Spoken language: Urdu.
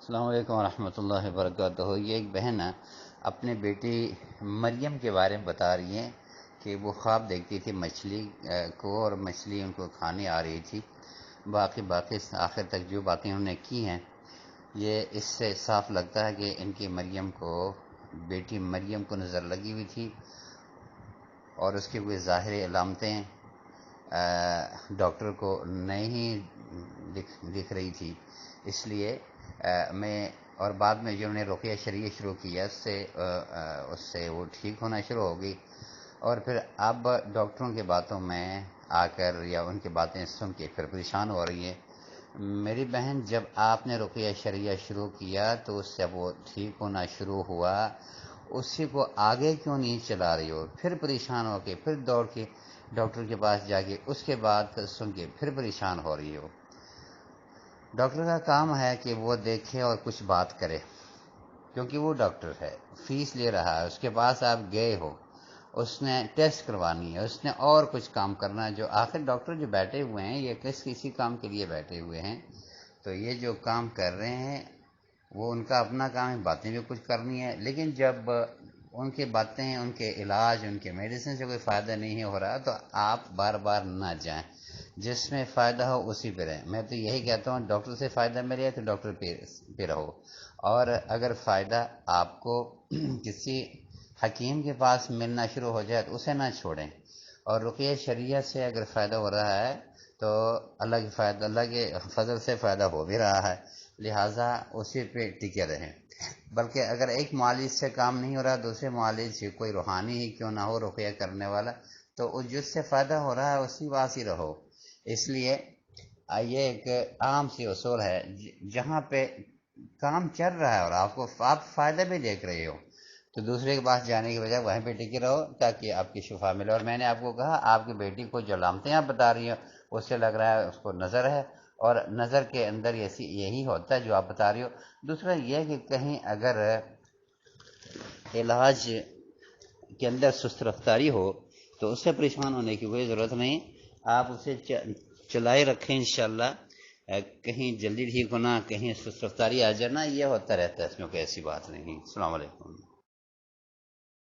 السلام علیکم ورحمۃ اللہ وبرکاتہ۔ یہ ایک بہن اپنے بیٹی مریم کے بارے میں بتا رہی ہیں کہ وہ خواب دیکھتی تھی مچھلی کو، اور مچھلی ان کو کھانے آ رہی تھی۔ باقی آخر تک جو باتیں انہوں نے کی ہیں، یہ اس سے صاف لگتا ہے کہ ان کی بیٹی مریم کو نظر لگی ہوئی تھی، اور اس کی کوئی ظاہری علامتیں ڈاکٹر کو نہیں دکھ رہی تھی۔ اس لیے اور بعد میں جو انہوں نے رقیہ شرعیہ شروع کیا، اس سے وہ ٹھیک ہونا شروع ہو گئی۔ اور پھر اب ڈاکٹروں کی باتوں میں آ کر یا ان کی باتیں سن کے پھر پریشان ہو رہی ہے۔ میری بہن، جب آپ نے رقیہ شرعیہ شروع کیا تو اس سے وہ ٹھیک ہونا شروع ہوا، اسی کو آگے کیوں نہیں چلا رہی ہو؟ پھر پریشان ہو کے پھر دوڑ کے ڈاکٹر کے پاس جا کے اس کے بعد سن کے پھر پریشان ہو رہی ہو۔ ڈاکٹر کا کام ہے کہ وہ دیکھے اور کچھ بات کرے، کیونکہ وہ ڈاکٹر ہے، فیس لے رہا ہے، اس کے پاس آپ گئے ہو، اس نے ٹیسٹ کروانی ہے، اس نے اور کچھ کام کرنا ہے۔ جو آخر ڈاکٹر جو بیٹھے ہوئے ہیں، یہ کسی کام کے لیے بیٹھے ہوئے ہیں، تو یہ جو کام کر رہے ہیں وہ ان کا اپنا کام ہے، باتیں بھی کچھ کرنی ہے۔ لیکن جب ان کی باتیں، ان کے علاج، ان کے میڈیسن سے کوئی فائدہ نہیں ہو رہا، تو آپ بار بار نہ جائیں، جس میں فائدہ ہو اسی پہ رہیں۔ میں تو یہی کہتا ہوں، ڈاکٹر سے فائدہ ملے تو ڈاکٹر پہ رہو، اور اگر فائدہ آپ کو کسی حکیم کے پاس ملنا شروع ہو جائے تو اسے نہ چھوڑیں۔ اور رقیہ شرعیہ سے اگر فائدہ ہو رہا ہے تو اللہ کے فضل سے فائدہ ہو بھی رہا ہے، لہٰذا اسی پہ ٹکے رہیں۔ بلکہ اگر ایک معالج سے کام نہیں ہو رہا، دوسرے معالج سے، کوئی روحانی ہی کیوں نہ ہو رقیہ کرنے والا، تو جس سے فائدہ ہو رہا ہے اسی پاس ہی رہو۔ اس لیے یہ ایک عام سی اصول ہے، جہاں پہ کام چل رہا ہے اور آپ فائدہ بھی دیکھ رہے ہو، تو دوسرے کے پاس جانے کی بجائے وہیں پہ ٹکے رہو تاکہ آپ کی شفا ملے۔ اور میں نے آپ کو کہا، آپ کی بیٹی کو جو علامتیں آپ بتا رہی ہو، اس سے لگ رہا ہے اس کو نظر ہے، اور نظر کے اندر یہی ہوتا ہے جو آپ بتا رہی ہو۔ دوسرا یہ کہ کہیں اگر علاج کے اندر سست رفتاری ہو تو اس سے پریشان ہونے کی کوئی ضرورت نہیں، آپ اسے چلائے رکھیں، انشاءاللہ کہیں جلدی ٹھیک ہونا، کہیں سست رفتاری آ جانا، یہ ہوتا رہتا ہے، اس میں کوئی ایسی بات نہیں۔ السلام علیکم۔